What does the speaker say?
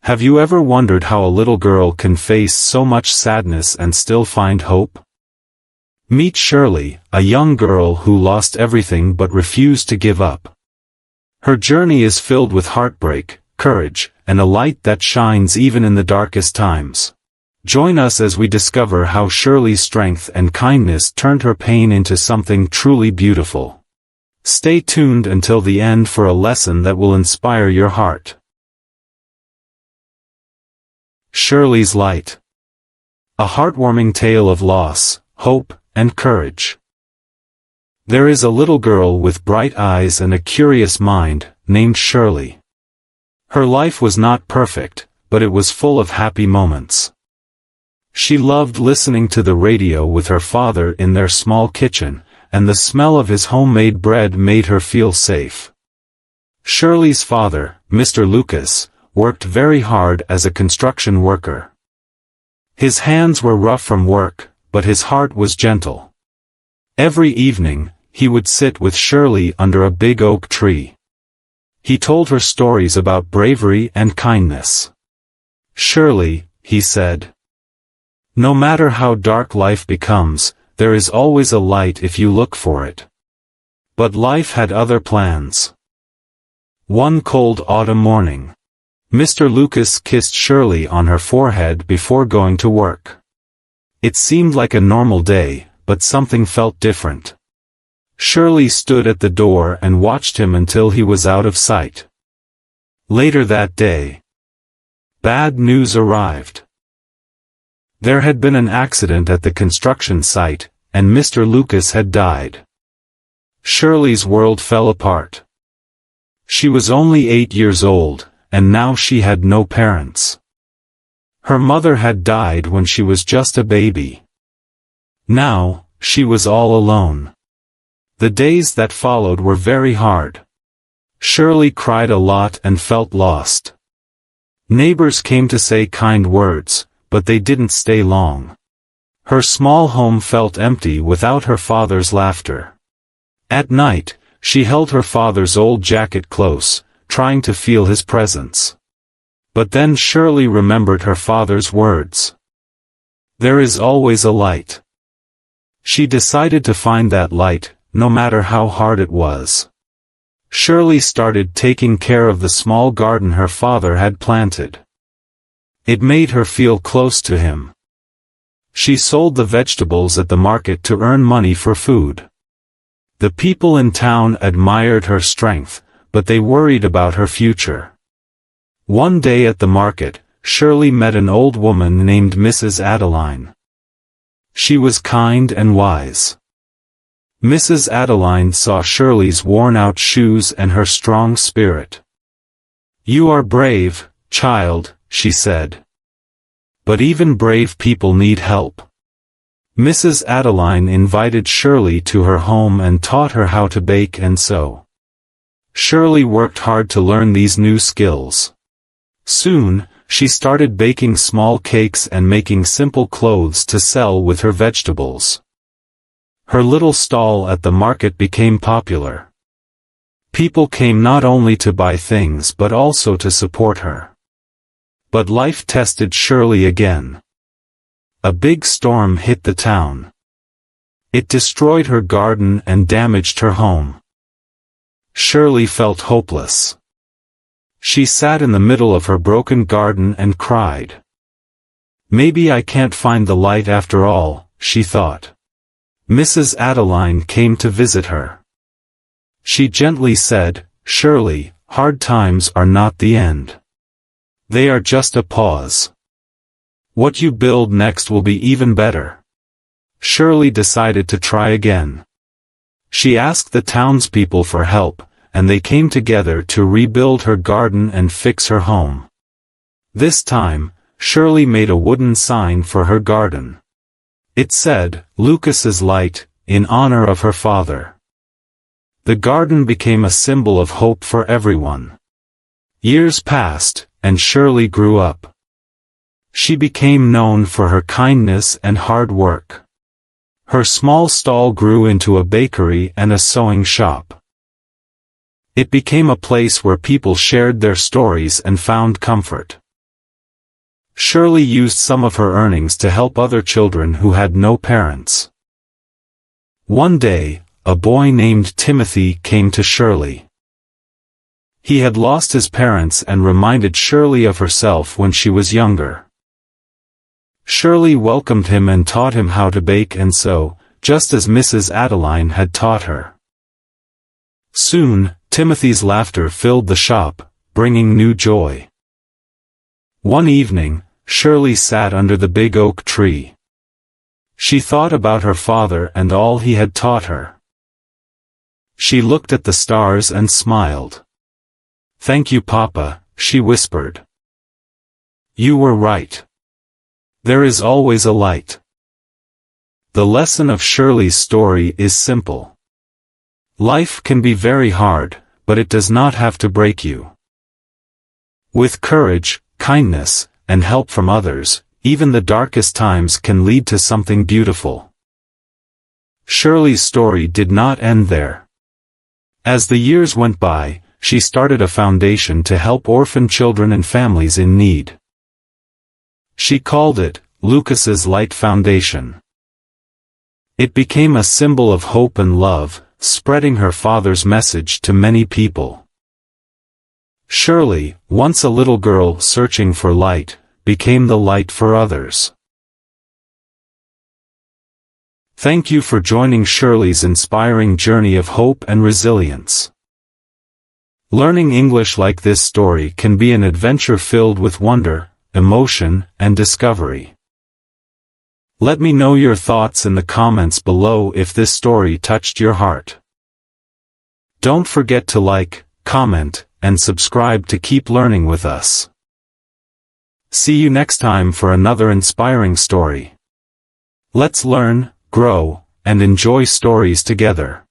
Have you ever wondered how a little girl can face so much sadness and still find hope? Meet Sherly, a young girl who lost everything but refused to give up. Her journey is filled with heartbreak, courage, and a light that shines even in the darkest times. Join us as we discover how Sherly's strength and kindness turned her pain into something truly beautiful. Stay tuned until the end for a lesson that will inspire your heart. Sherly's Light. A heartwarming tale of loss, hope, and courage. There is a little girl with bright eyes and a curious mind, named Sherly. Her life was not perfect, but it was full of happy moments. She loved listening to the radio with her father in their small kitchen, and the smell of his homemade bread made her feel safe. Sherly's father, Mr. Lucas, worked very hard as a construction worker. His hands were rough from work, but his heart was gentle. Every evening, he would sit with Sherly under a big oak tree. He told her stories about bravery and kindness. "Sherly," he said, "no matter how dark life becomes, there is always a light if you look for it." But life had other plans. One cold autumn morning, Mr. Lucas kissed Sherly on her forehead before going to work. It seemed like a normal day, but something felt different. Sherly stood at the door and watched him until he was out of sight. Later that day, bad news arrived. There had been an accident at the construction site, and Mr. Lucas had died. Sherly's world fell apart. She was only 8 years old, and now she had no parents. Her mother had died when she was just a baby. Now, she was all alone. The days that followed were very hard. Sherly cried a lot and felt lost. Neighbors came to say kind words, but they didn't stay long. Her small home felt empty without her father's laughter. At night, she held her father's old jacket close, trying to feel his presence. But then Sherly remembered her father's words. "There is always a light." She decided to find that light, no matter how hard it was. Sherly started taking care of the small garden her father had planted. It made her feel close to him. She sold the vegetables at the market to earn money for food. The people in town admired her strength, but they worried about her future. One day at the market, Sherly met an old woman named Mrs. Adeline. She was kind and wise. Mrs. Adeline saw Sherly's worn-out shoes and her strong spirit. "You are brave, child," she said. "But even brave people need help." Mrs. Adeline invited Sherly to her home and taught her how to bake and sew. Sherly worked hard to learn these new skills. Soon, she started baking small cakes and making simple clothes to sell with her vegetables. Her little stall at the market became popular. People came not only to buy things but also to support her. But life tested Sherly again. A big storm hit the town. It destroyed her garden and damaged her home. Sherly felt hopeless. She sat in the middle of her broken garden and cried. "Maybe I can't find the light after all," she thought. Mrs. Adeline came to visit her. She gently said, "Sherly, hard times are not the end. They are just a pause. What you build next will be even better." Sherly decided to try again. She asked the townspeople for help, and they came together to rebuild her garden and fix her home. This time, Sherly made a wooden sign for her garden. It said, "Lucas's Light," in honor of her father. The garden became a symbol of hope for everyone. Years passed, and Sherly grew up. She became known for her kindness and hard work. Her small stall grew into a bakery and a sewing shop. It became a place where people shared their stories and found comfort. Sherly used some of her earnings to help other children who had no parents. One day, a boy named Timothy came to Sherly. He had lost his parents and reminded Sherly of herself when she was younger. Sherly welcomed him and taught him how to bake and sew, just as Mrs. Adeline had taught her. Soon, Timothy's laughter filled the shop, bringing new joy. One evening, Sherly sat under the big oak tree. She thought about her father and all he had taught her. She looked at the stars and smiled. "Thank you, Papa," she whispered. "You were right. There is always a light." The lesson of Sherly's story is simple. Life can be very hard, but it does not have to break you. With courage, kindness, and help from others, even the darkest times can lead to something beautiful. Sherly's story did not end there. As the years went by, she started a foundation to help orphan children and families in need. She called it Lucas's Light Foundation. It became a symbol of hope and love, spreading her father's message to many people. Sherly, once a little girl searching for light, became the light for others. Thank you for joining Sherly's inspiring journey of hope and resilience. Learning English like this story can be an adventure filled with wonder, emotion, and discovery. Let me know your thoughts in the comments below if this story touched your heart. Don't forget to like, comment, and subscribe to keep learning with us. See you next time for another inspiring story. Let's learn, grow, and enjoy stories together.